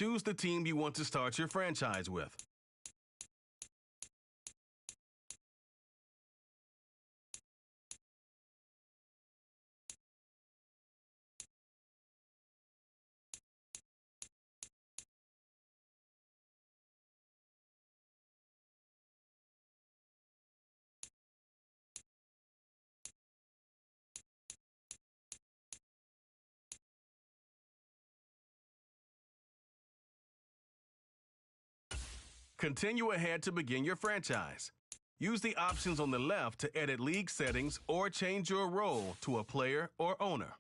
choose the team you want to start your franchise with. Continue ahead to begin your franchise. Use the options on the left to edit league settings or change your role to a player or owner.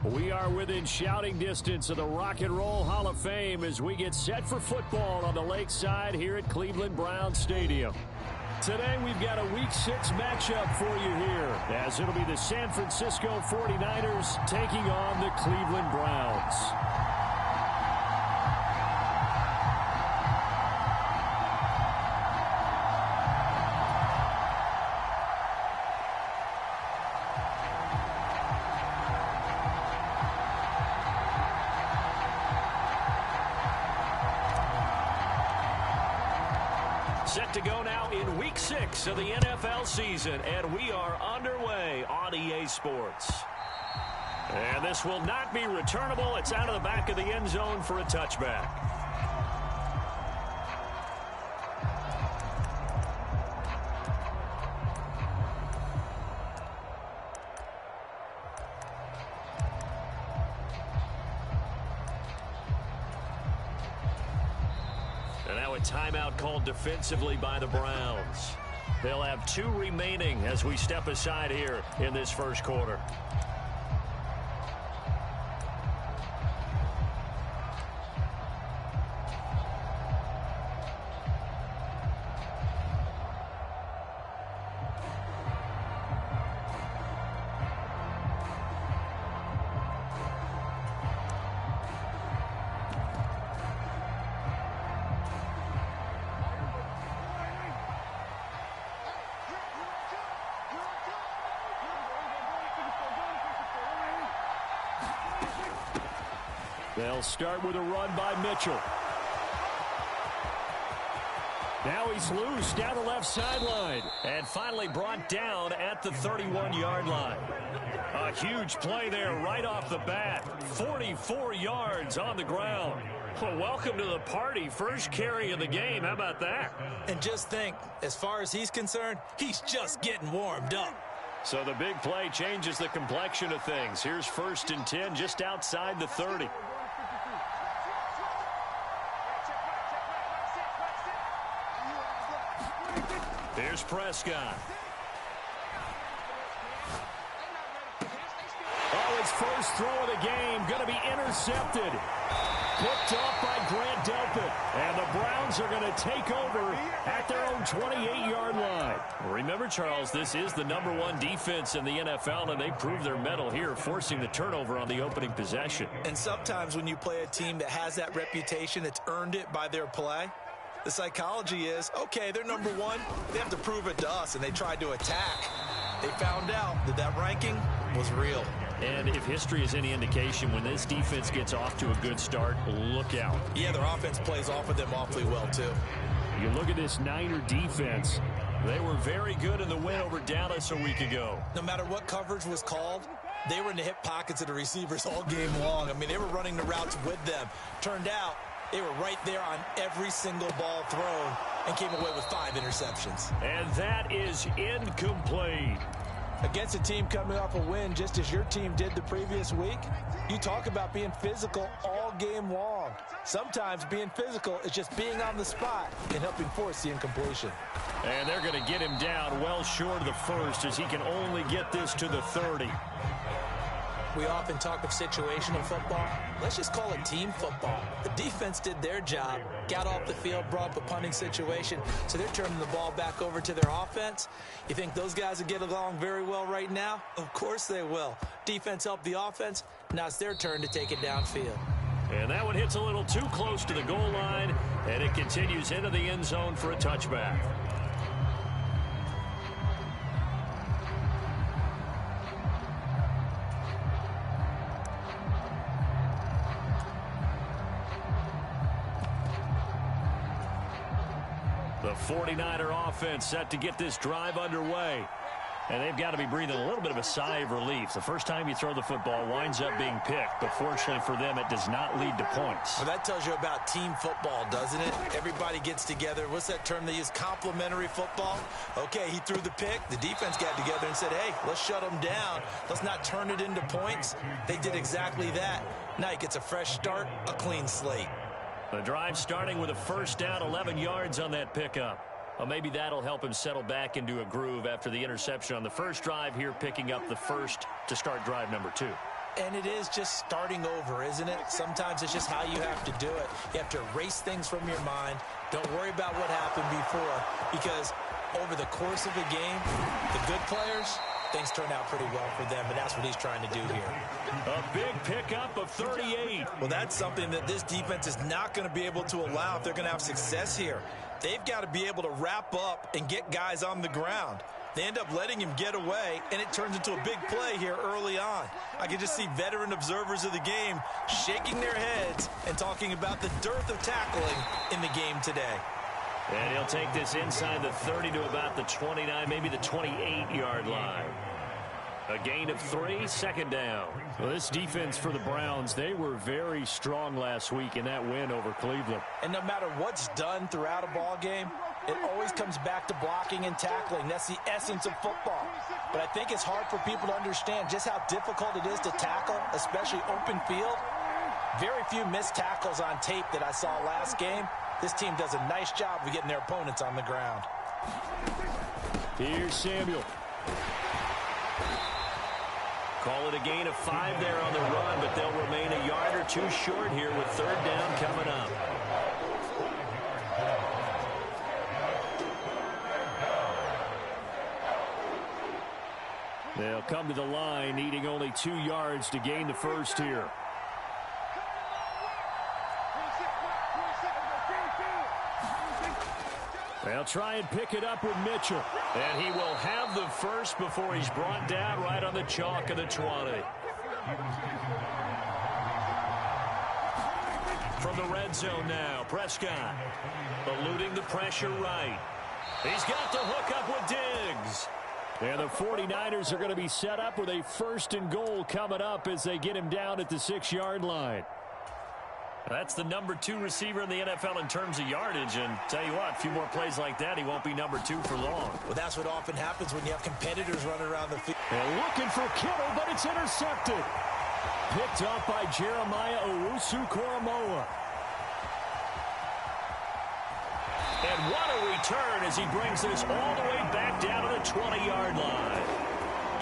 We are within shouting distance of the Rock and Roll Hall of Fame as we get set for football on the lakeside here at Cleveland Browns Stadium. Today we've got a Week 6 matchup for you here, as it'll be the San Francisco 49ers taking on the Cleveland Browns. Set to go now in Week 6 of the NFL season, and we are underway on EA Sports. And this will not be returnable. It's out of the back of the end zone for a touchback. Timeout called defensively by the Browns. They'll have 2 remaining as we step aside here in this first quarter. They'll start with a run by Mitchell. Now he's loose down the left sideline and finally brought down at the 31-yard line. A huge play there right off the bat. 44 yards on the ground. Well, welcome to the party. First carry of the game. How about that? And just think, as far as he's concerned, he's just getting warmed up. So the big play changes the complexion of things. Here's 1st and 10 just outside the 30. Here's Prescott. Oh, his first throw of the game going to be intercepted. Picked off by Grant Delpit. And the Browns are going to take over at their own 28-yard line. Remember, Charles, this is the #1 defense in the NFL, and they proved their mettle here, forcing the turnover on the opening possession. And sometimes when you play a team that has that reputation, that's earned it by their play, the psychology is, okay, they're #1. They have to prove it to us, and they tried to attack. They found out that that ranking was real. And if history is any indication, when this defense gets off to a good start, look out. Yeah, their offense plays off of them awfully well, too. You look at this Niner defense. They were very good in the win over Dallas a week ago. No matter what coverage was called, they were in the hip pockets of the receivers all game long. I mean, they were running the routes with them. Turned out, they were right there on every single ball thrown and came away with 5 interceptions. And that is incomplete. Against a team coming off a win just as your team did the previous week, you talk about being physical all game long. Sometimes being physical is just being on the spot and helping force the incompletion. And they're going to get him down well short of the first as he can only get this to the 30. We often talk of situational football. Let's just call it team football. The defense did their job, got off the field, brought up a punting situation, so they're turning the ball back over to their offense. You think those guys will get along very well right now? Of course they will. Defense helped the offense. Now it's their turn to take it downfield. And that one hits a little too close to the goal line, and it continues into the end zone for a touchback. The 49er offense set to get this drive underway. And they've got to be breathing a little bit of a sigh of relief. The first time you throw the football winds up being picked, but fortunately for them, it does not lead to points. Well, that tells you about team football, doesn't it? Everybody gets together. What's that term they use? Complementary football. Okay, he threw the pick. The defense got together and said, hey, let's shut them down. Let's not turn it into points. They did exactly that. Now he gets a fresh start, a clean slate. The drive starting with a first down, 11 yards on that pickup. Well, maybe that'll help him settle back into a groove after the interception on the first drive here, picking up the first to start drive number 2. And it is just starting over, isn't it? Sometimes it's just how you have to do it. You have to erase things from your mind. Don't worry about what happened before, because over the course of a game, the good players, things turn out pretty well for them, and that's what he's trying to do here. A big pickup of 38. Well, that's something that this defense is not going to be able to allow if they're going to have success here. They've got to be able to wrap up and get guys on the ground. They end up letting him get away, and it turns into a big play here early on. I can just see veteran observers of the game shaking their heads and talking about the dearth of tackling in the game today. And he'll take this inside the 30 to about the 29, maybe the 28-yard line. A gain of 3, second down. Well, this defense for the Browns, they were very strong last week in that win over Cleveland. And no matter what's done throughout a ball game, it always comes back to blocking and tackling. That's the essence of football. But I think it's hard for people to understand just how difficult it is to tackle, especially open field. Very few missed tackles on tape that I saw last game. This team does a nice job of getting their opponents on the ground. Here's Samuel. Call it a gain of 5 there on the run, but they'll remain a yard or 2 short here with third down coming up. They'll come to the line, needing only 2 yards to gain the first here. They'll try and pick it up with Mitchell. And he will have the first before he's brought down right on the chalk of the 20. From the red zone now, Prescott eluding the pressure right. He's got the hook up with Diggs. And the 49ers are going to be set up with a 1st and goal coming up as they get him down at the 6-yard line. That's the number 2 receiver in the NFL in terms of yardage, and tell you what, a few more plays like that, he won't be number 2 for long. Well, that's what often happens when you have competitors running around the field. And looking for Kittle, but it's intercepted. Picked up by Jeremiah Owusu-Koramoah. And what a return as he brings this all the way back down to the 20-yard line.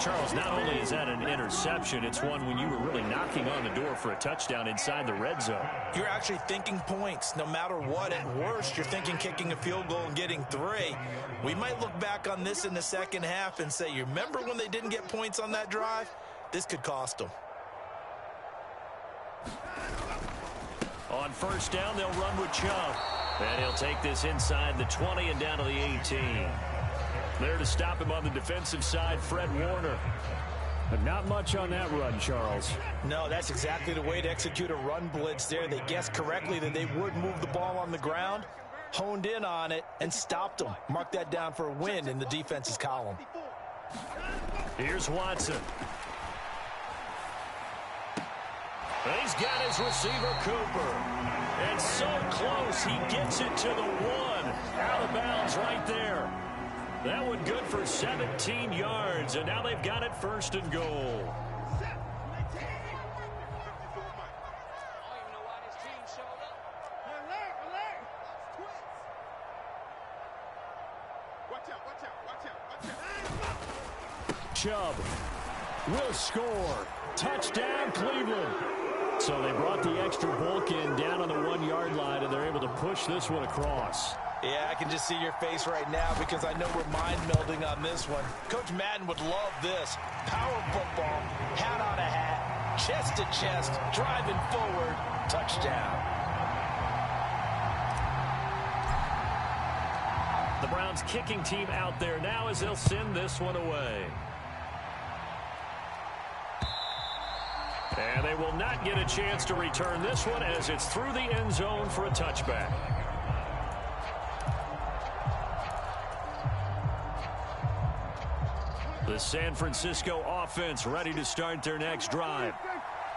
Charles, not only is that an interception, it's one when you were really knocking on the door for a touchdown inside the red zone. You're actually thinking points. No matter what, at worst, you're thinking kicking a field goal and getting 3. We might look back on this in the second half and say, you remember when they didn't get points on that drive? This could cost them. On first down, they'll run with Chubb. And he'll take this inside the 20 and down to the 18. There to stop him on the defensive side, Fred Warner. But not much on that run, Charles. No, that's exactly the way to execute a run blitz there. They guessed correctly that they would move the ball on the ground, honed in on it, and stopped them. Mark that down for a win in the defense's column. Here's Watson. He's got his receiver, Cooper. And so close, he gets it to the 1. Out of bounds right there. That one good for 17 yards, and now they've got it 1st and goal. Chubb will score. Touchdown, Cleveland. So they brought the extra bulk in down on the 1-yard line, and they're able to push this one across. Yeah, I can just see your face right now because I know we're mind-melding on this one. Coach Madden would love this. Power football, hat on a hat, chest to chest, driving forward, touchdown. The Browns kicking team out there now as they'll send this one away. And they will not get a chance to return this one as it's through the end zone for a touchback. The San Francisco offense ready to start their next drive.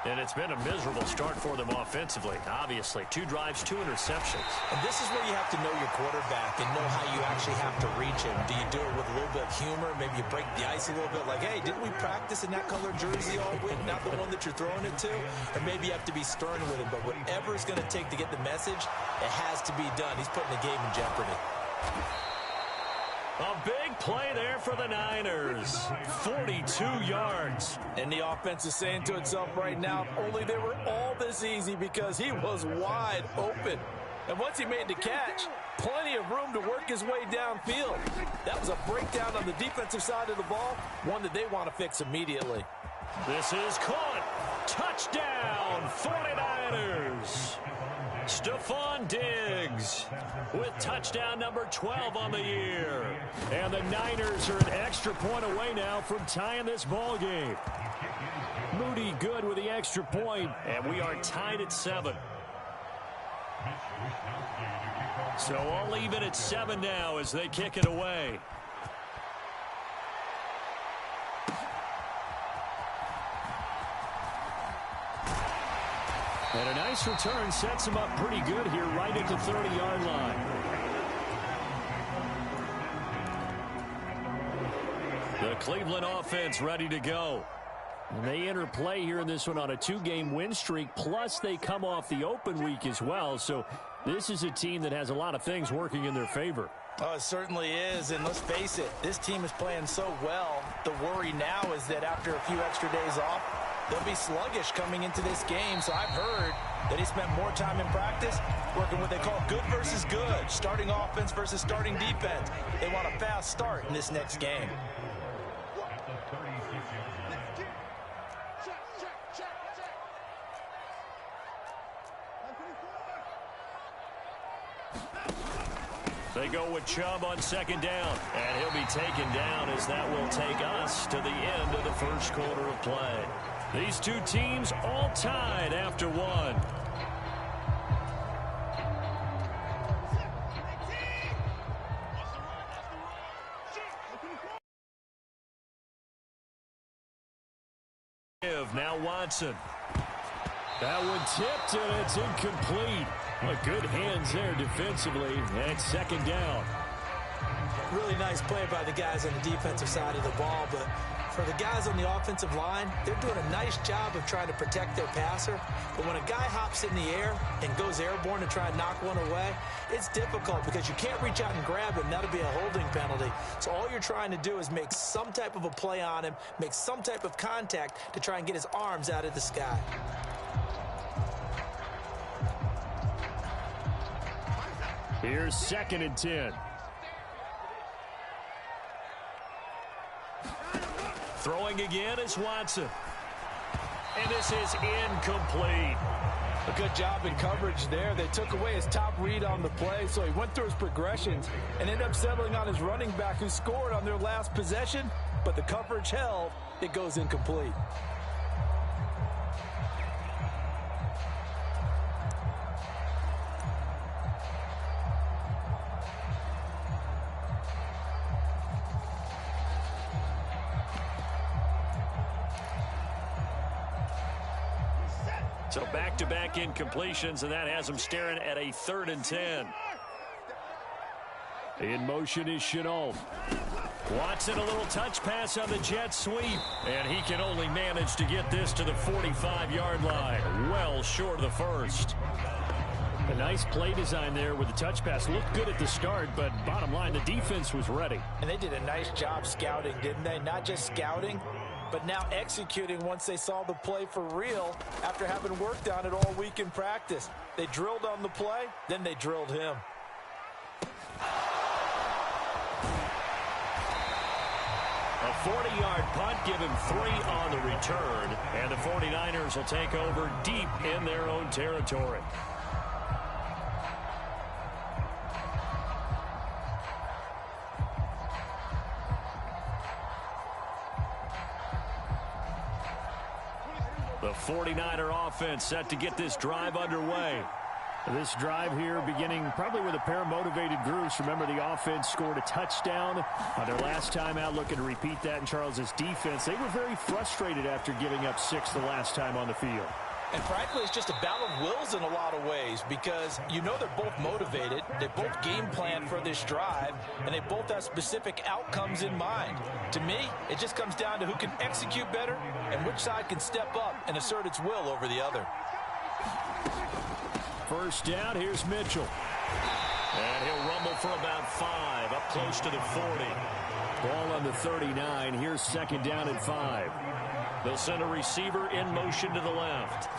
And it's been a miserable start for them offensively. Obviously, 2 drives, 2 interceptions. And this is where you have to know your quarterback and know how you actually have to reach him. Do you do it with a little bit of humor? Maybe you break the ice a little bit like, hey, didn't we practice in that color jersey all week? Not the one that you're throwing it to? Or maybe you have to be stern with him. But whatever it's going to take to get the message, it has to be done. He's putting the game in jeopardy. A big play there for the Niners. 42 yards. And the offense is saying to itself right now, only they were all this easy because he was wide open. And once he made the catch, plenty of room to work his way downfield. That was a breakdown on the defensive side of the ball, one that they want to fix immediately. This is caught. Touchdown, 49ers. Stephon Diggs with touchdown number 12 on the year. And the Niners are an extra point away now from tying this ball game. Moody good with the extra point, and we are tied at 7. So all even at 7 now as they kick it away. And a nice return sets him up pretty good here right at the 30-yard line. The Cleveland offense ready to go. And they enter play here in this one on a 2-game win streak, plus they come off the open week as well. So this is a team that has a lot of things working in their favor. Oh, it certainly is, and let's face it, this team is playing so well. The worry now is that after a few extra days off, they'll be sluggish coming into this game. So I've heard that he spent more time in practice working what they call good versus good, starting offense versus starting defense. They want a fast start in this next game. They go with Chubb on second down, and he'll be taken down as that will take us to the end of the first quarter of play. These two teams all tied after one. Now Watson. That one tipped, and it's incomplete. Well, good hands there defensively, and second down. Really nice play by the guys on the defensive side of the ball, but for the guys on the offensive line, they're doing a nice job of trying to protect their passer. But when a guy hops in the air and goes airborne to try and knock one away, it's difficult because you can't reach out and grab him. That'll be a holding penalty. So all you're trying to do is make some type of a play on him, make some type of contact to try and get his arms out of the sky. Here's 2nd and 10. Throwing again is Watson. And this is incomplete. A good job in coverage there. They took away his top read on the play, so he went through his progressions and ended up settling on his running back who scored on their last possession, but the coverage held. It goes incomplete. So back-to-back incompletions, and that has them staring at a 3rd and 10. In motion is Chenault. Watson, a little touch pass on the jet sweep, and he can only manage to get this to the 45-yard line, well short of the first. A nice play design there with the touch pass. Looked good at the start, but bottom line, the defense was ready. And they did a nice job scouting, didn't they? Not just scouting, but now executing once they saw the play for real after having worked on it all week in practice. They drilled on the play, then they drilled him. A 40-yard punt, give him 3 on the return, and the 49ers will take over deep in their own territory. The 49er offense set to get this drive underway. This drive here beginning probably with a pair of motivated groups. Remember, the offense scored a touchdown on their last time out, looking to repeat that in Charles's defense. They were very frustrated after giving up 6 the last time on the field. And frankly, it's just a battle of wills in a lot of ways because you know they're both motivated, they both game plan for this drive, and they both have specific outcomes in mind. To me, it just comes down to who can execute better and which side can step up and assert its will over the other. First down, here's Mitchell. And he'll rumble for about 5, up close to the 40. Ball on the 39. Here's second down and 5. They'll send a receiver in motion to the left.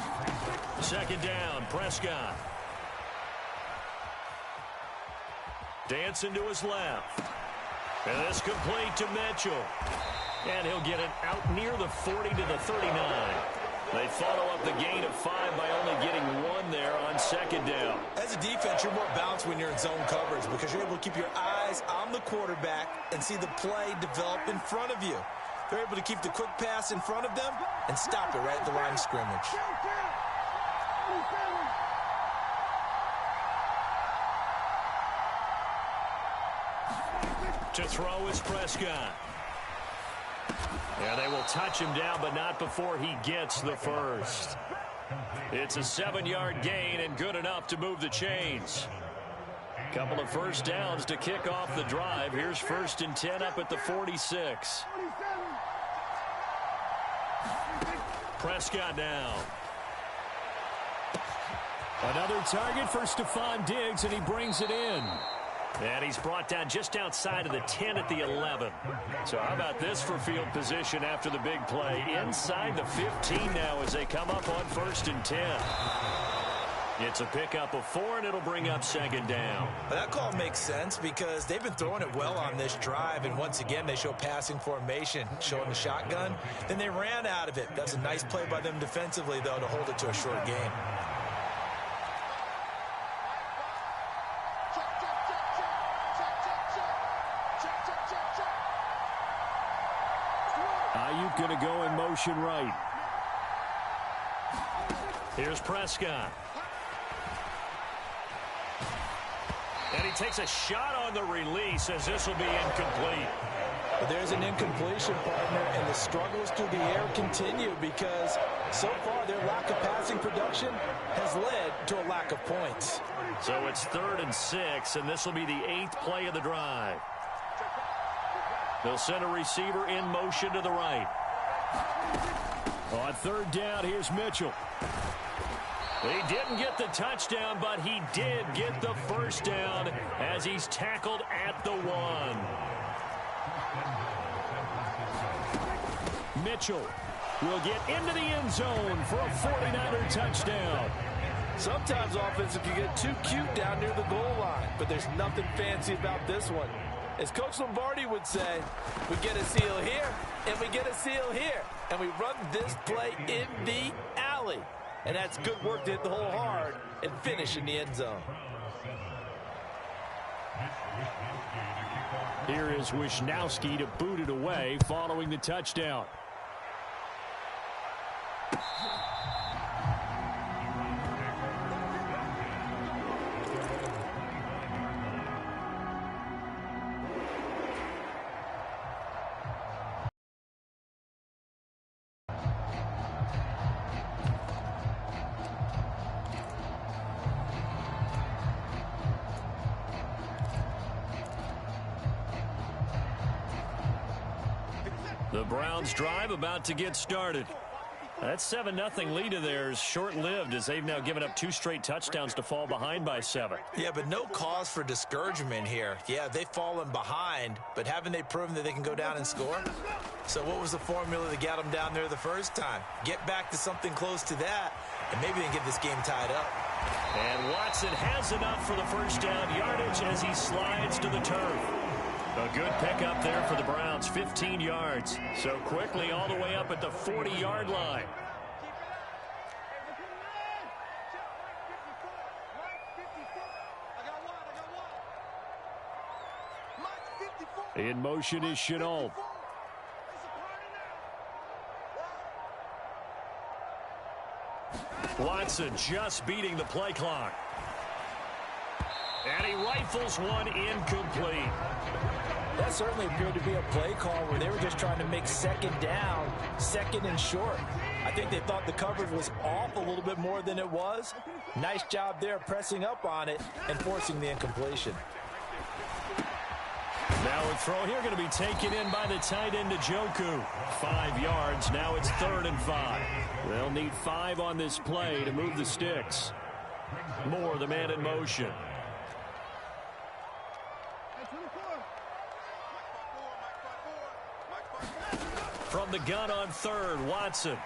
Second down, Prescott. Dancing to his left. And this complete to Mitchell. And he'll get it out near the 40 to the 39. They follow up the gain of 5 by only getting 1 there on second down. As a defense, you're more balanced when you're in zone coverage because you're able to keep your eyes on the quarterback and see the play develop in front of you. They're able to keep the quick pass in front of them and stop it right at the line of scrimmage. To throw is Prescott. Yeah, they will touch him down, but not before he gets the first. It's a 7-yard gain and good enough to move the chains. Couple of first downs to kick off the drive. Here's 1st and 10 up at the 46. Prescott down. Another target for Stephon Diggs, and he brings it in. And he's brought down just outside of the 10 at the 11. So how about this for field position after the big play? Inside the 15 now as they come up on 1st and 10. It's a pickup of 4, and it'll bring up second down. Well, that call makes sense because they've been throwing it well on this drive, and once again they show passing formation, showing the shotgun. Then they ran out of it. That's a nice play by them defensively, though, to hold it to a short gain. Ayuk going to go in motion right. Here's Prescott. And he takes a shot on the release as this will be incomplete. But there's an incompletion, partner, and the struggles through the air continue because so far their lack of passing production has led to a lack of points. So it's 3rd and 6, and this will be the 8th play of the drive. They'll send a receiver in motion to the right. On 3rd down, here's Mitchell. He didn't get the touchdown, but he did get the first down as he's tackled at the 1. Mitchell will get into the end zone for a 49er touchdown. Sometimes offenses can get too cute down near the goal line, but there's nothing fancy about this one. As Coach Lombardi would say, we get a seal here, and we get a seal here, and we run this play in the alley. And that's good work to hit the hole hard and finish in the end zone. Here is Wisnowski to boot it away following the touchdown. The Browns drive about to get started. That 7-0 lead of theirs short-lived as they've now given up 2 straight touchdowns to fall behind by 7. Yeah, but no cause for discouragement here. Yeah, they've fallen behind, but haven't they proven that they can go down and score? So what was the formula that got them down there the first time? Get back to something close to that, and maybe they can get this game tied up. And Watson has enough for the first down yardage as he slides to the turf. A good pickup there for the Browns, 15 yards. So quickly all the way up at the 40-yard line. In motion is Chenault. Watson just beating the play clock. And he rifles one incomplete. That certainly appeared to be a play call where they were just trying to make second down, second and short. I think they thought the coverage was off a little bit more than it was. Nice job there pressing up on it and forcing the incompletion. Now a throw here going to be taken in by the tight end Njoku. 5 yards. Now it's 3rd and 5. They'll need 5 on this play to move the sticks. Moore, the man in motion. From the gun on third, Watson.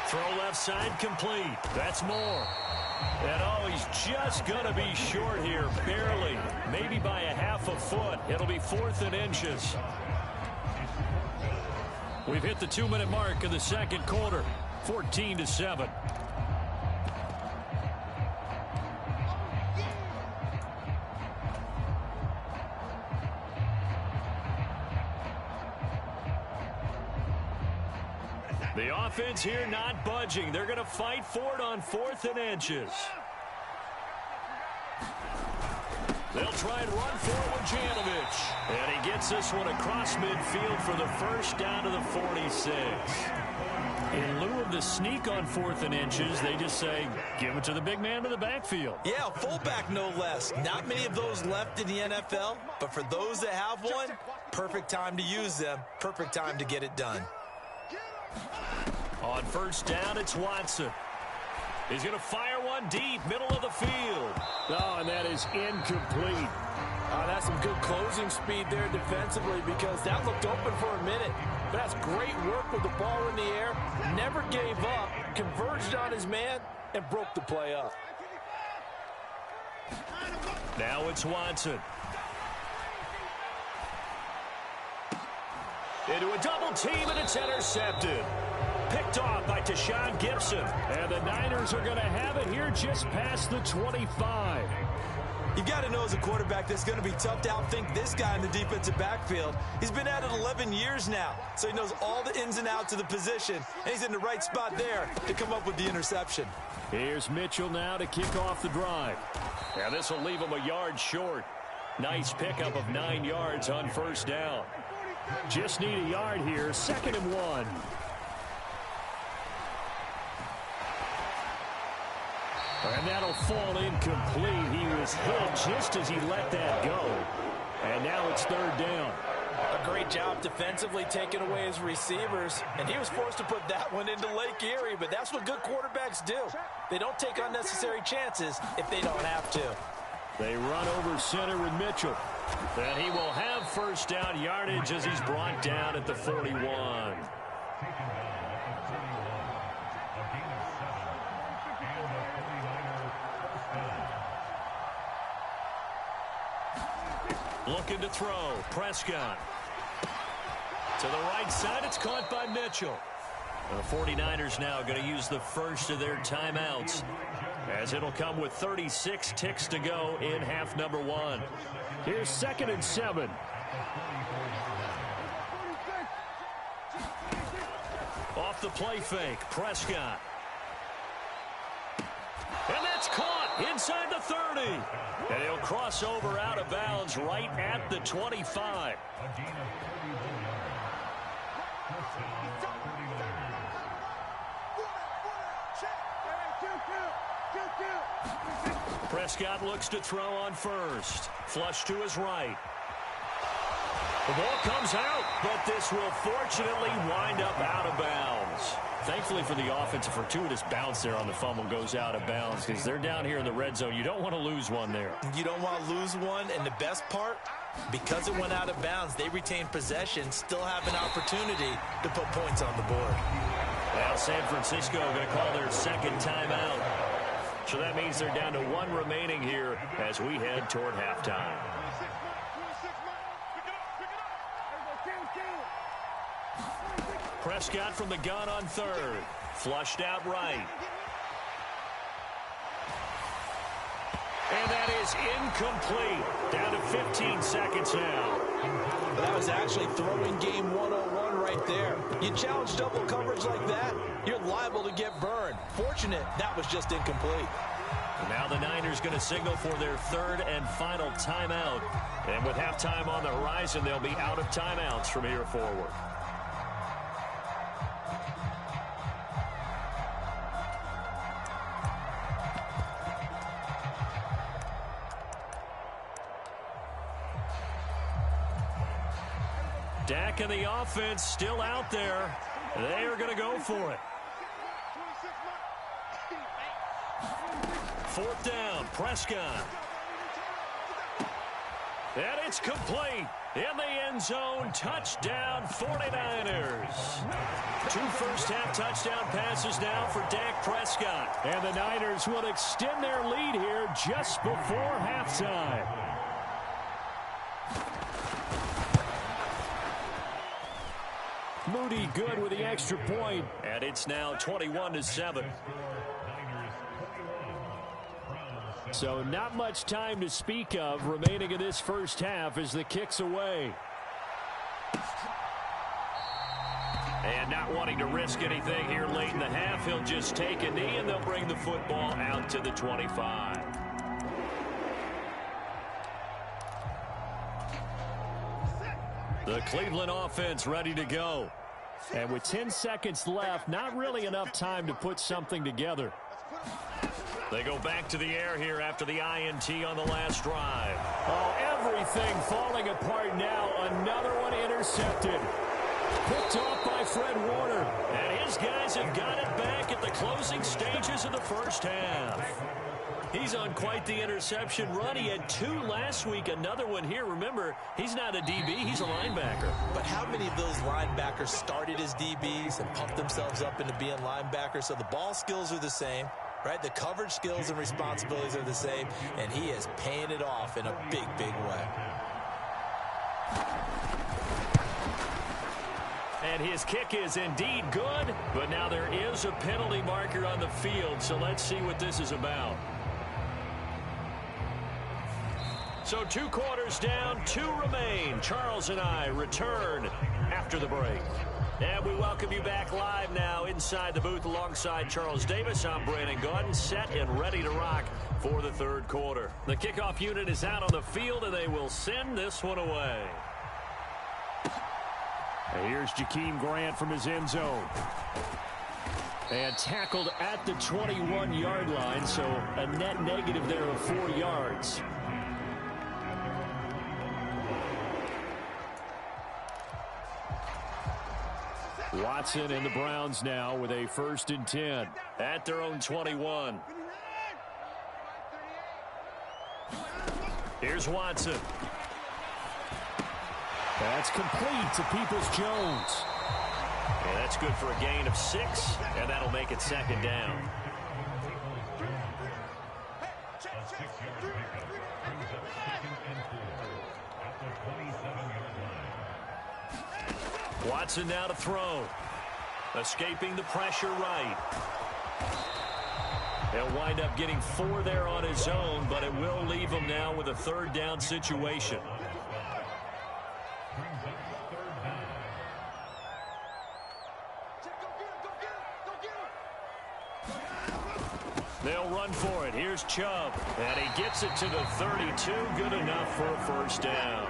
Throw left side complete. That's Moore. And oh, he's just going to be short here, barely. Maybe by a half a foot. It'll be 4th and inches. We've hit the 2-minute mark in the second quarter. 14-7. The offense here not budging. They're going to fight for it on 4th and inches. They'll try and run for it with Janovich. And he gets this one across midfield for the first down to the 46. In lieu of the sneak on 4th and inches, they just say, give it to the big man to the backfield. Yeah, fullback no less. Not many of those left in the NFL, but for those that have one, perfect time to use them. Perfect time to get it done. On first down, it's Watson. He's going to fire one deep, middle of the field. Oh, and that is incomplete. That's some good closing speed there defensively because that looked open for a minute. But that's great work with the ball in the air. Never gave up, converged on his man, and broke the play up. Now it's Watson. Into a double team, and it's intercepted. Picked off by Tashawn Gibson. And the Niners are going to have it here just past the 25. You've got to know as a quarterback that's going to be tough to outthink this guy in the defensive backfield. He's been at it 11 years now, so he knows all the ins and outs of the position, and he's in the right spot there to come up with the interception. Here's Mitchell now to kick off the drive. And this will leave him a yard short. Nice pickup of 9 yards on first down. Just need a yard here, 2nd and 1. And that'll fall incomplete. He was hit just as he let that go. And now it's 3rd down. A great job defensively taking away his receivers. And he was forced to put that one into Lake Erie. But that's what good quarterbacks do. They don't take unnecessary chances if they don't have to. They run over center with Mitchell. And he will have first down yardage as he's brought down at the 41. Looking to throw. Prescott. To the right side, it's caught by Mitchell. The 49ers now going to use the first of their timeouts, as it'll come with 36 ticks to go in half number 1. Here's 2nd and 7. Off the play fake, Prescott. And that's caught inside the 30. And he'll cross over out of bounds right at the 25. Prescott looks to throw on first. Flush to his right. The ball comes out, but this will fortunately wind up out of bounds. Thankfully for the offense, a fortuitous bounce there on the fumble goes out of bounds because they're down here in the red zone. You don't want to lose one there. You don't want to lose one, and the best part, because it went out of bounds, they retain possession, still have an opportunity to put points on the board. Now San Francisco going to call their 2nd timeout. So that means they're down to 1 remaining here as we head toward halftime. Prescott from the gun on third. Flushed out right. And that is incomplete. Down to 15 seconds now. That was actually throwing game 101 right there. You challenge double coverage like that, you're liable to get burned. Fortunate that was just incomplete. Now the Niners going to signal for their 3rd and final timeout. And with halftime on the horizon, they'll be out of timeouts from here forward. Dak and the offense still out there. They are going to go for it. 4th down, Prescott. And it's complete. In the end zone, touchdown 49ers. 2 first-half touchdown passes now for Dak Prescott. And the Niners will extend their lead here just before halftime. Moody good with the extra point. And it's now 21-7. So not much time to speak of remaining in this first half as the kick's away. And not wanting to risk anything here late in the half, he'll just take a knee and they'll bring the football out to the 25. The Cleveland offense ready to go. And with 10 seconds left, not really enough time to put something together. They go back to the air here after the INT on the last drive. Oh, everything falling apart now. Another one intercepted. Picked off by Fred Warner. And his guys have got it back at the closing stages of the first half. He's on quite the interception run. He had 2 last week, another one here. Remember, he's not a DB, he's a linebacker. But how many of those linebackers started as DBs and pumped themselves up into being linebackers? So the ball skills are the same, right? The coverage skills and responsibilities are the same, and he is paying it off in a big, big way. And his kick is indeed good, but now there is a penalty marker on the field, so let's see what this is about. So 2 quarters down, 2 remain. Charles and I return after the break. And we welcome you back live now inside the booth alongside Charles Davis. I'm Brandon Gaudin, set and ready to rock for the 3rd quarter. The kickoff unit is out on the field, and they will send this one away. And here's Jakeem Grant from his end zone. And tackled at the 21-yard line, so a net negative there of 4 yards. Watson and the Browns now with a 1st and 10. At their own 21. Here's Watson. That's complete to Peoples-Jones. And that's good for a gain of 6, and that'll make it 2nd down. Watson now to throw. Escaping the pressure right. He'll wind up getting 4 there on his own, but it will leave him now with a 3rd down situation. They'll run for it. Here's Chubb. And he gets it to the 32. Good enough for a 1st down.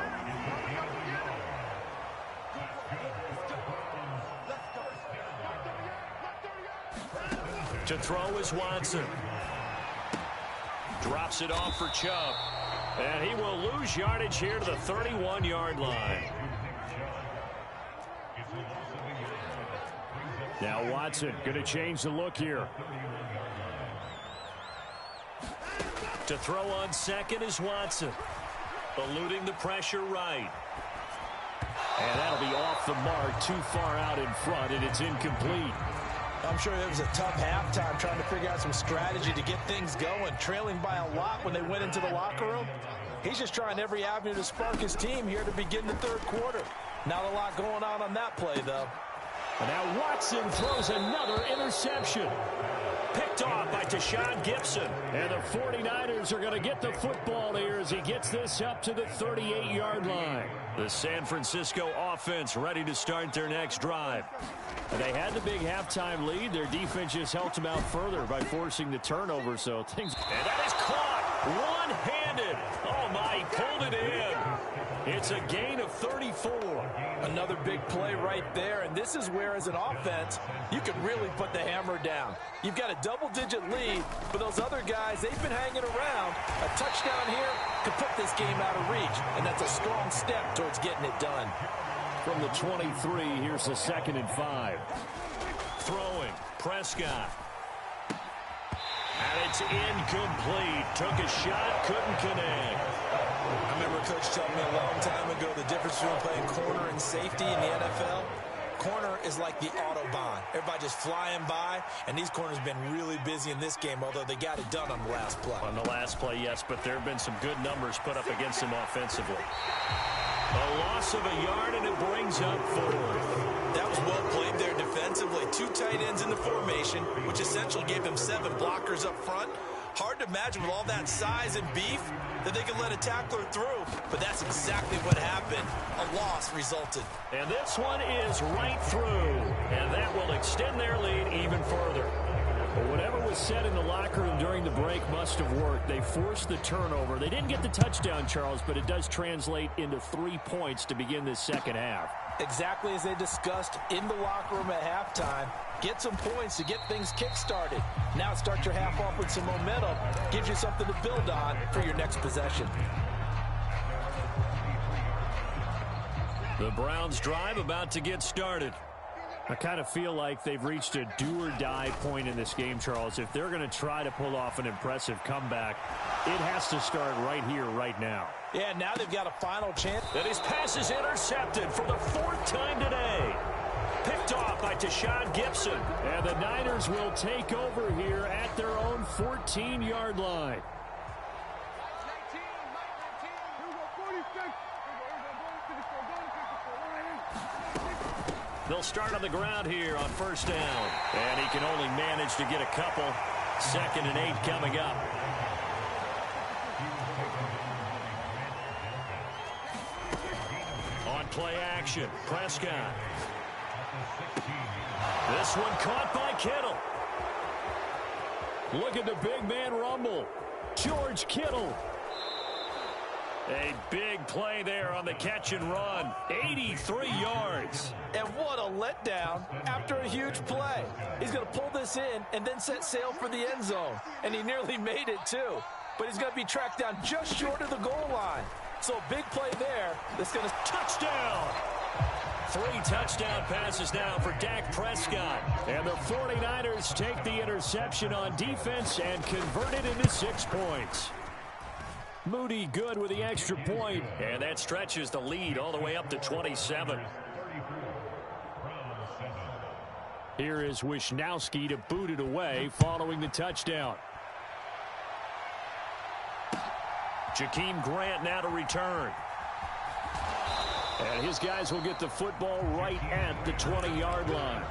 To throw is Watson. Drops it off for Chubb. And he will lose yardage here to the 31-yard line. Now Watson going to change the look here. To throw on 2nd is Watson. Eluding the pressure right. And that'll be off the mark, too far out in front, and it's incomplete. I'm sure it was a tough halftime trying to figure out some strategy to get things going, trailing by a lot when they went into the locker room. He's just trying every avenue to spark his team here to begin the 3rd quarter. Not a lot going on that play, though. And now Watson throws another interception. Picked off by Tashawn Gibson. And the 49ers are going to get the football here as he gets this up to the 38-yard line. The San Francisco offense ready to start their next drive. And they had the big halftime lead. Their defense just helped them out further by forcing the turnover. So things. And that is caught one-handed. Oh, my, he pulled it in. It's a gain of 34. Another big play right there, and this is where, as an offense, you can really put the hammer down. You've got a double-digit lead, but those other guys, they've been hanging around. A touchdown here could put this game out of reach, and that's a strong step towards getting it done. From the 23, here's the 2nd and 5. Throwing, Prescott. And it's incomplete. Took a shot, couldn't connect. I remember Coach telling me a long time ago the difference between playing corner and safety in the NFL. Corner is like the Autobahn. Everybody just flying by, and these corners have been really busy in this game, although they got it done on the last play. On the last play, yes, but there have been some good numbers put up against them offensively. A loss of a yard, and it brings up 4. That was well played there defensively. 2 tight ends in the formation, which essentially gave them 7 blockers up front. Hard to imagine with all that size and beef that they could let a tackler through, but that's exactly what happened. A loss resulted. And this one is right through, and that will extend their lead even further. But whatever was said in the locker room during the break must have worked. They forced the turnover. They didn't get the touchdown, Charles, but it does translate into 3 points to begin this second half. Exactly as they discussed in the locker room at halftime. Get some points to get things kick-started. Now start your half off with some momentum. Gives you something to build on for your next possession. The Browns drive about to get started. I kind of feel like they've reached a do-or-die point in this game, Charles. If they're going to try to pull off an impressive comeback, it has to start right here, right now. Yeah, now they've got a final chance. And his pass is intercepted for the 4th time today. Picked off by Tashawn Gibson. And the Niners will take over here at their own 14-yard line. They'll start on the ground here on 1st down. And he can only manage to get a couple. 2nd and 8 coming up. On play action, Prescott. This one caught by Kittle. Look at the big man rumble. George Kittle. A big play there on the catch and run. 83 yards. And what a letdown after a huge play. He's going to pull this in and then set sail for the end zone. And he nearly made it too. But he's going to be tracked down just short of the goal line. So a big play there that's going to touchdown. 3 touchdown passes now for Dak Prescott. And the 49ers take the interception on defense and convert it into 6 points. Moody good with the extra point. And that stretches the lead all the way up to 27. Here is Wisnowski to boot it away following the touchdown. Jakeem Grant now to return. And his guys will get the football right at the 20-yard line.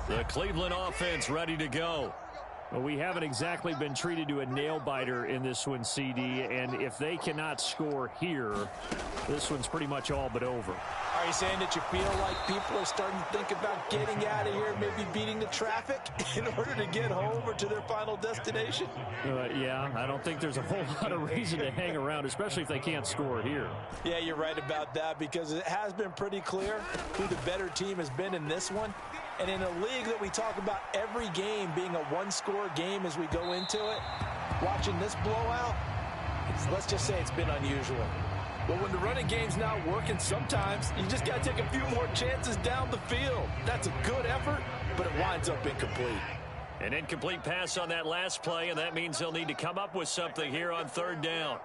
The Cleveland offense ready to go. Well, we haven't exactly been treated to a nail-biter in this one, CD, and if they cannot score here, this one's pretty much all but over. Are you saying that you feel like people are starting to think about getting out of here, maybe beating the traffic in order to get home or to their final destination? Yeah, I don't think there's a whole lot of reason to hang around, especially if they can't score here. Yeah, you're right about that, because it has been pretty clear who the better team has been in this one. And in a league that we talk about every game being a one-score game as we go into it, watching this blowout, let's just say it's been unusual. But when the running game's not working, sometimes you just got to take a few more chances down the field. That's a good effort, but it winds up incomplete. An incomplete pass on that last play, and that means they'll need to come up with something here on 3rd down.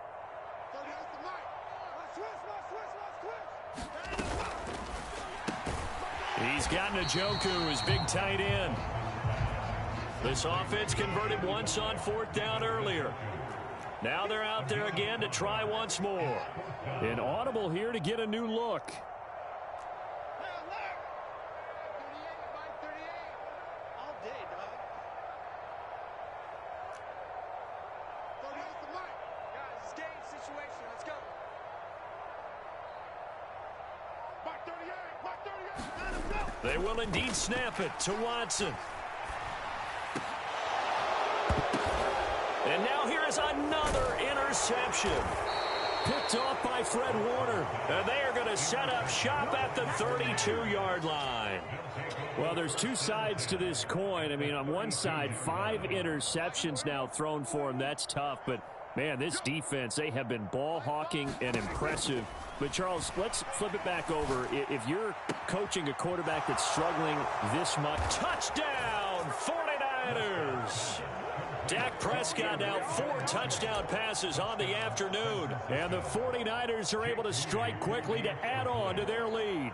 He's got Njoku, his big tight end. This offense converted once on 4th down earlier. Now they're out there again to try once more. An audible here to get a new look. They will indeed snap it to Watson. And now here is another interception. Picked off by Fred Warner. And they are going to set up shop at the 32-yard line. Well, there's 2 sides to this coin. I mean, on one side, 5 interceptions now thrown for him. That's tough. But Man, this defense, they have been ball hawking and impressive. But, Charles, let's flip it back over. If you're coaching a quarterback that's struggling this much. Touchdown, 49ers. Dak Prescott now 4 touchdown passes on the afternoon. And the 49ers are able to strike quickly to add on to their lead.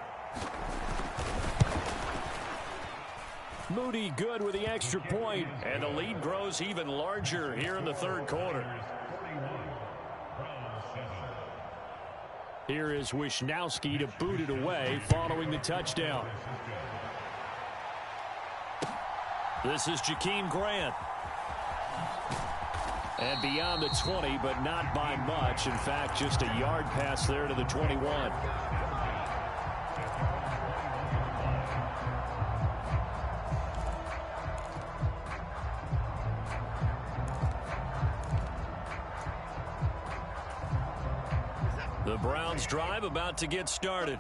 Moody good with the extra point. And the lead grows even larger here in the third quarter. Here is Wisnowski to boot it away following the touchdown. This is Jakeem Grant. And beyond the 20, but not by much. In fact, just a yard pass there to the 21. The Browns drive about to get started.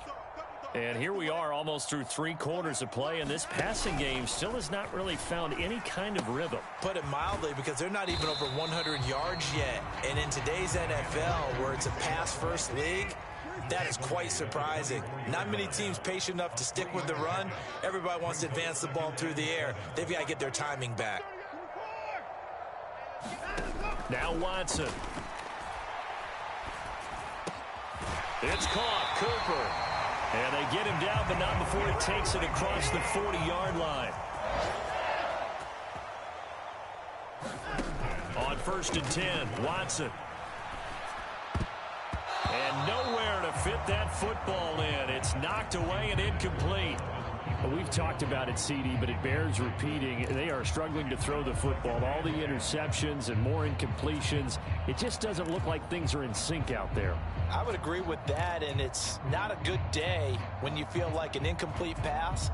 And here we are almost through 3 quarters of play, and this passing game still has not really found any kind of rhythm. Put it mildly, because they're not even over 100 yards yet. And in today's NFL, where it's a pass-first league, that is quite surprising. Not many teams patient enough to stick with the run. Everybody wants to advance the ball through the air. They've got to get their timing back. Now Watson. It's caught. Cooper. And they get him down, but not before he takes it across the 40-yard line. On 1st and 10, Watson. And nowhere to fit that football in. It's knocked away and incomplete. Well, we've talked about it, CD, but it bears repeating. They are struggling to throw the football. All the interceptions and more incompletions. It just doesn't look like things are in sync out there. I would agree with that, and it's not a good day when you feel like an incomplete pass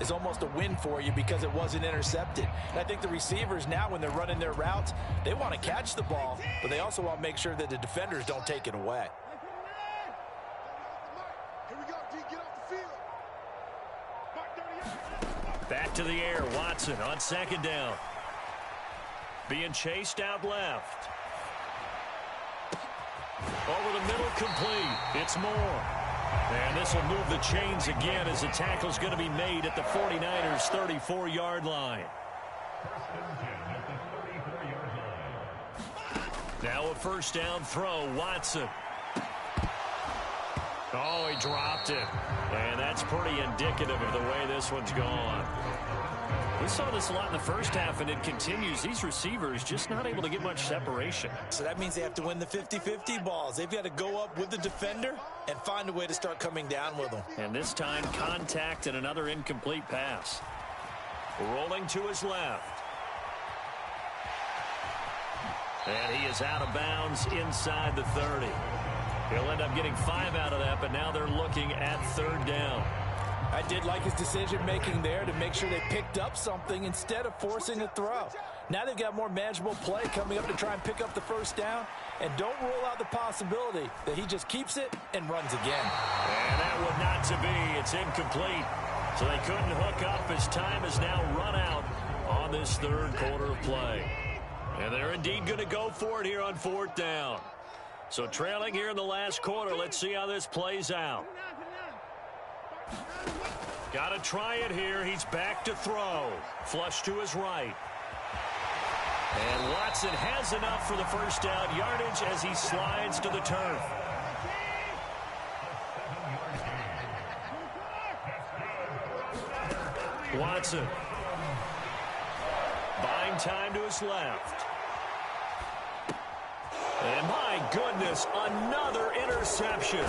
is almost a win for you because it wasn't intercepted. And I think the receivers now, when they're running their routes, they want to catch the ball, but they also want to make sure that the defenders don't take it away. Back to the air, Watson on 2nd down. Being chased out left. Over the middle, complete. It's Moore. And this will move the chains again as the tackle's going to be made at the 49ers' 34-yard line. Now a 1st down throw, Watson. Oh, he dropped it. And that's pretty indicative of the way this one's gone. We saw this a lot in the first half, and it continues. These receivers just not able to get much separation. So that means they have to win the 50-50 balls. They've got to go up with the defender and find a way to start coming down with them. And this time, contact and another incomplete pass. Rolling to his left. And he is out of bounds inside the 30. He'll end up getting 5 out of that, but now they're looking at 3rd down. I did like his decision-making there to make sure they picked up something instead of forcing a throw. Now they've got more manageable play coming up to try and pick up the 1st down. And don't rule out the possibility that he just keeps it and runs again. And that would not to be. It's incomplete. So they couldn't hook up as time has now run out on this 3rd quarter of play. And they're indeed going to go for it here on 4th down. So trailing here in the last quarter, let's see how this plays out. Got to try it here. He's back to throw. Flush to his right. And Watson has enough for the 1st down yardage as he slides to the turf. Watson. Buying time to his left. And my goodness, another interception.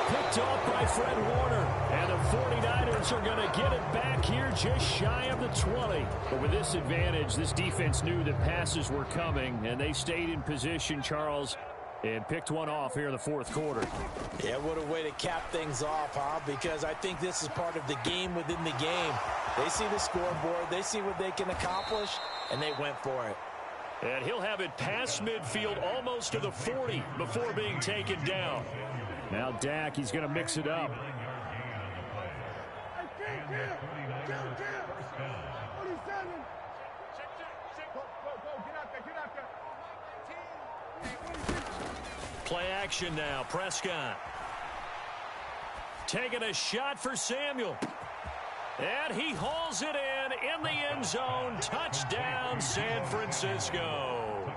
Picked off by Fred Warner. And the 49ers are going to get it back here just shy of the 20. But with this advantage, this defense knew that passes were coming, and they stayed in position, Charles, and picked one off here in the 4th quarter. Yeah, what a way to cap things off, huh? Because I think this is part of the game within the game. They see the scoreboard, they see what they can accomplish, and they went for it. And he'll have it past midfield almost to the 40 before being taken down. Now Dak, he's going to mix it up. Play action now. Prescott. Taking a shot for Samuel. And he hauls it in the end zone. Touchdown, San Francisco.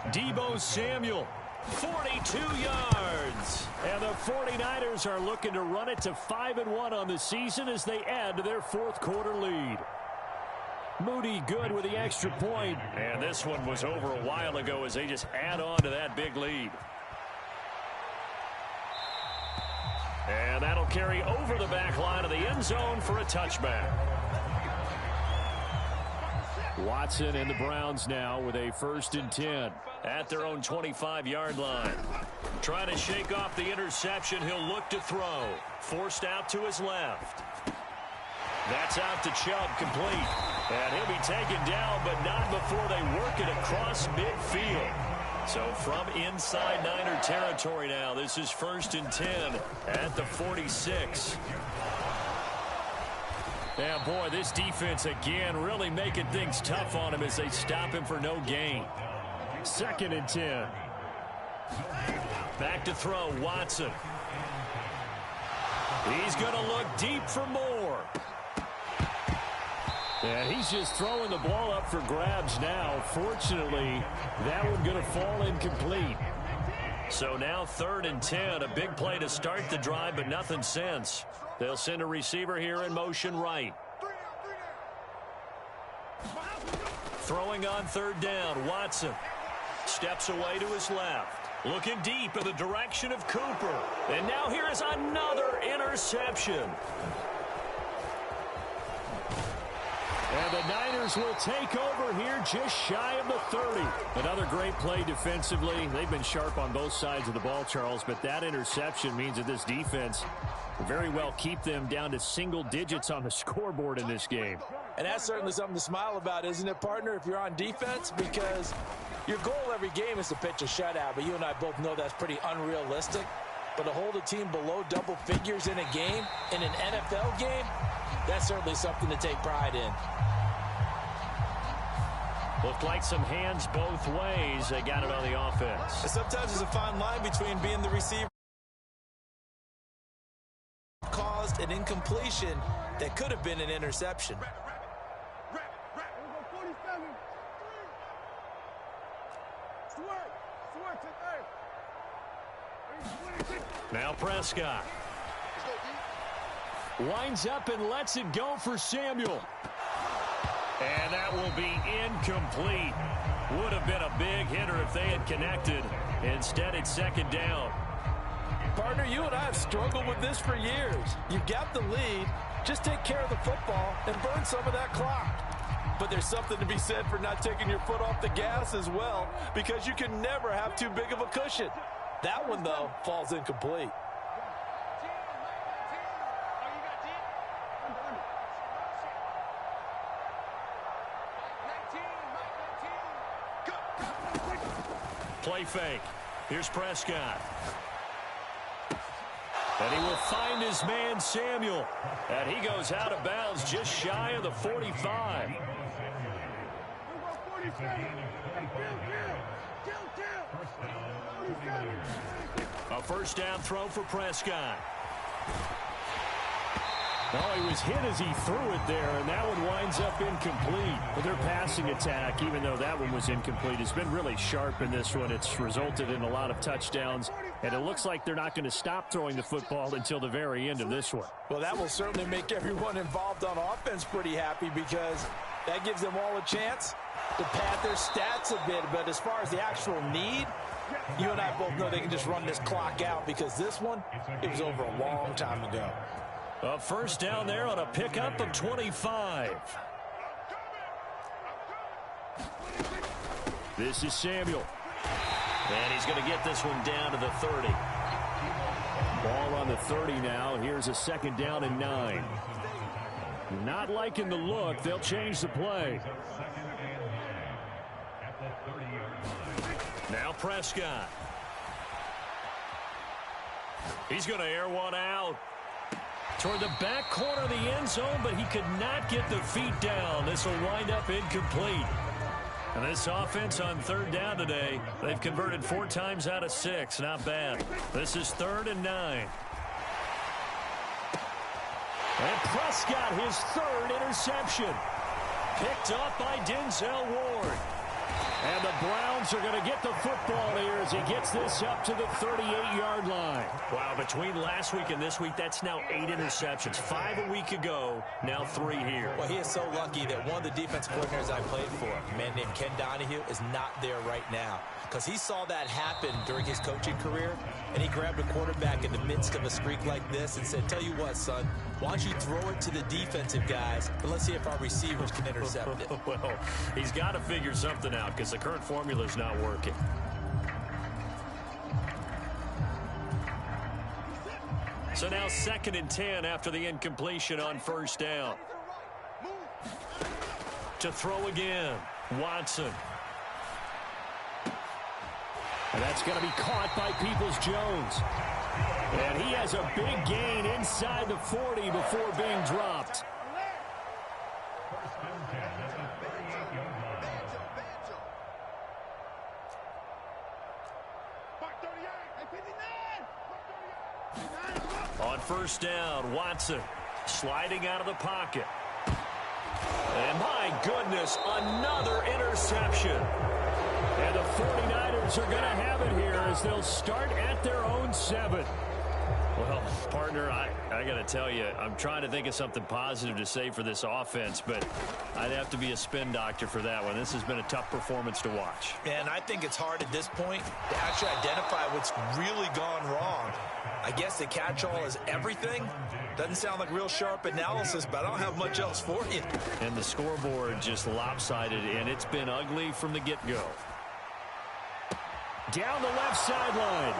Deebo Samuel, 42 yards. And the 49ers are looking to run it to 5-1 on the season as they add to their fourth quarter lead. Moody good with the extra point. And this one was over a while ago as they just add on to that big lead. And that'll carry over the back line of the end zone for a touchback. Watson and the Browns now with a 1st and 10 at their own 25-yard line. Trying to shake off the interception. He'll look to throw. Forced out to his left. That's out to Chubb, complete. And he'll be taken down, but not before they work it across midfield. So from inside Niner territory now, this is 1st and 10 at the 46. Yeah, boy, this defense again really making things tough on him as they stop him for no gain. 2nd and 10. Back to throw, Watson. He's going to look deep for more. And he's just throwing the ball up for grabs now. Fortunately, that one going to fall incomplete. So now 3rd and 10, a big play to start the drive, but nothing since. They'll send a receiver here in motion right. Throwing on 3rd down, Watson. Steps away to his left. Looking deep in the direction of Cooper. And now here is another interception. And the Niners will take over here just shy of the 30. Another great play defensively. They've been sharp on both sides of the ball, Charles, but that interception means that this defense will very well keep them down to single digits on the scoreboard in this game. And that's certainly something to smile about, isn't it, partner, if you're on defense? Because your goal every game is to pitch a shutout, but you and I both know that's pretty unrealistic. But to hold a team below double figures in a game, in an NFL game, that's certainly something to take pride in. Looked like some hands both ways. They got it on the offense. And sometimes there's a fine line between being the receiver caused an incompletion that could have been an interception. Now Prescott. Winds up and lets it go for Samuel. And that will be incomplete. Would have been a big hitter if they had connected. Instead, it's 2nd down. Partner, you and I have struggled with this for years. You've got the lead. Just take care of the football and burn some of that clock. But there's something to be said for not taking your foot off the gas as well, because you can never have too big of a cushion. That one, though, falls incomplete. Play fake. Here's Prescott. And he will find his man, Samuel. And he goes out of bounds just shy of the 45. A 1st down throw for Prescott. Oh, he was hit as he threw it there, and that one winds up incomplete. But their passing attack, even though that one was incomplete, has been really sharp in this one. It's resulted in a lot of touchdowns, and it looks like they're not going to stop throwing the football until the very end of this one. Well, that will certainly make everyone involved on offense pretty happy, because that gives them all a chance to pad their stats a bit. But as far as the actual need, you and I both know they can just run this clock out, because this one, it was over a long time ago. A 1st down there on a pickup of 25. This is Samuel. And he's going to get this one down to the 30. Ball on the 30 now. Here's a 2nd down and 9. Not liking the look. They'll change the play. Now Prescott. He's going to air one out toward the back corner of the end zone, but he could not get the feet down. This will wind up incomplete. And this offense on third down today, they've converted 4 times out of 6. Not bad. This is 3rd and 9. And Prescott, his 3rd interception. Picked up by Denzel Ward. And the Browns are going to get the football here as he gets this up to the 38-yard line. Wow, between last week and this week, that's now 8 interceptions. 5 a week ago, now 3 here. Well, he is so lucky that one of the defensive coordinators I played for, a man named Ken Donahue, is not there right now. Because he saw that happen during his coaching career, and he grabbed a quarterback in the midst of a streak like this and said, tell you what, son, why don't you throw it to the defensive guys, and let's see if our receivers can intercept it. Well, he's got to figure something out because the current formula is not working. So now 2nd and 10 after the incompletion on 1st down. To throw again, Watson. And that's going to be caught by Peoples-Jones. And he has a big gain inside the 40 before being dropped. On 1st down, Watson sliding out of the pocket. And my goodness, another interception. And the 49ers are going to have it here as they'll start at their own 7. Well, partner, I got to tell you, I'm trying to think of something positive to say for this offense, but I'd have to be a spin doctor for that one. This has been a tough performance to watch. And I think it's hard at this point to actually identify what's really gone wrong. I guess the catch-all is everything. Doesn't sound like real sharp analysis, but I don't have much else for you. And the scoreboard just lopsided, and it's been ugly from the get-go. Down the left sideline.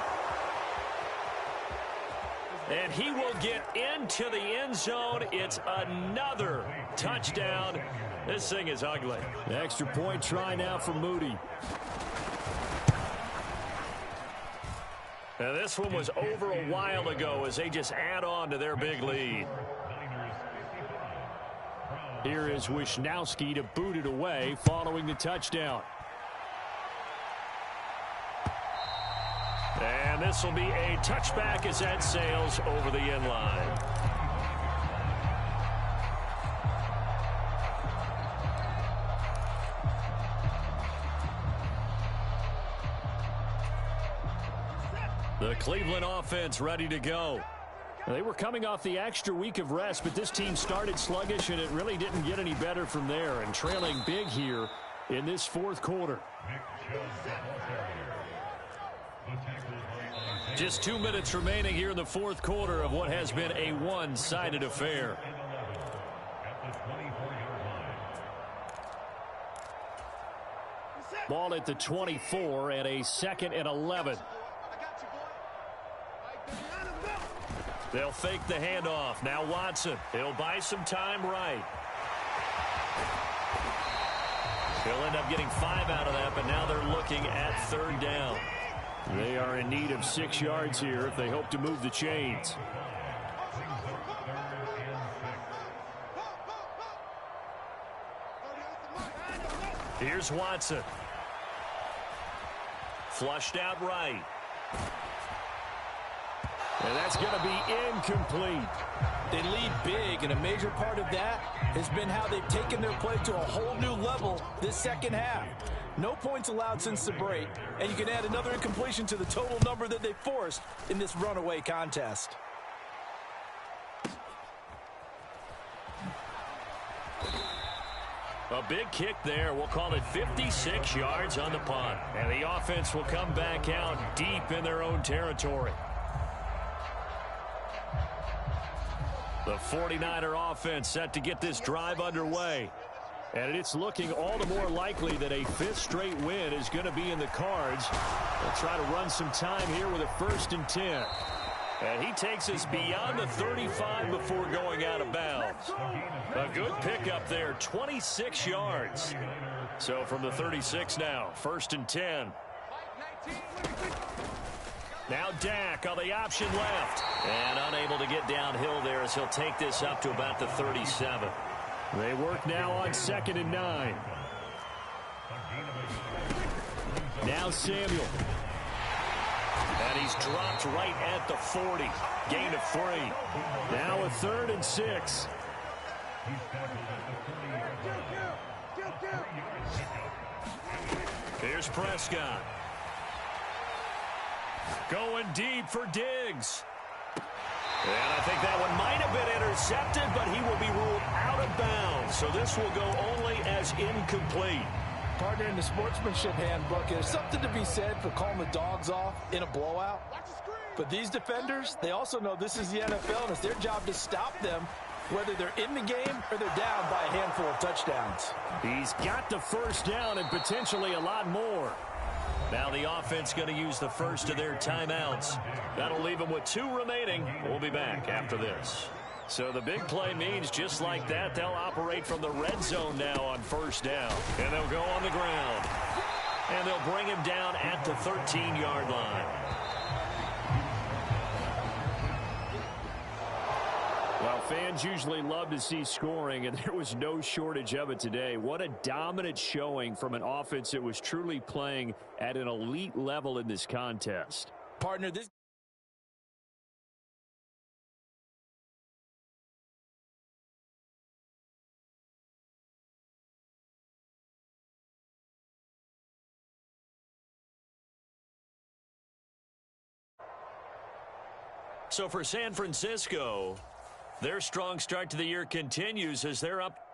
And he will get into the end zone. It's another touchdown. This thing is ugly. The extra point try now for Moody. Now this one was over a while ago as they just add on to their big lead. Here is Wisnowski to boot it away following the touchdown. And this will be a touchback as that sails over the end line. The Cleveland offense ready to go. They were coming off the extra week of rest, but this team started sluggish, and it really didn't get any better from there, and trailing big here in this 4th quarter. Just 2 minutes remaining here in the 4th quarter of what has been a one-sided affair. Ball at the 24 and a 2nd and 11. They'll fake the handoff. Now Watson. He'll buy some time right. He'll end up getting 5 out of that, but now they're looking at 3rd down. They are in need of 6 yards here if they hope to move the chains. Here's Watson. Flushed out right. And that's going to be incomplete. They lead big, and a major part of that has been how they've taken their play to a whole new level this second half. No points allowed since the break, and you can add another incompletion to the total number that they forced in this runaway contest. A big kick there. We'll call it 56 yards on the punt. And the offense will come back out deep in their own territory. The 49er offense set to get this drive underway. And it's looking all the more likely that a 5th straight win is going to be in the cards. They'll try to run some time here with a 1st and 10. And he takes us beyond the 35 before going out of bounds. A good pickup there, 26 yards. So from the 36 now, 1st and 10. Now Dak on the option left. And unable to get downhill there as he'll take this up to about the 37. They work now on 2nd and 9. Now Samuel. And he's dropped right at the 40. Gain of 3. Now a 3rd and 6. Here's Prescott. Going deep for Diggs. And I think that one might have been intercepted, but he will be ruled out of bounds. So this will go only as incomplete. Partner, in the sportsmanship handbook, there's something to be said for calling the dogs off in a blowout. But these defenders, they also know this is the NFL, and it's their job to stop them, whether they're in the game or they're down by a handful of touchdowns. He's got the first down and potentially a lot more. Now the offense going to use the first of their timeouts. That'll leave them with 2 remaining. We'll be back after this. So the big play means just like that, they'll operate from the red zone now on first down. And they'll go on the ground. And they'll bring him down at the 13-yard line. Well, fans usually love to see scoring, and there was no shortage of it today. What a dominant showing from an offense that was truly playing at an elite level in this contest. Partner, this... So for San Francisco, their strong start to the year continues as they're up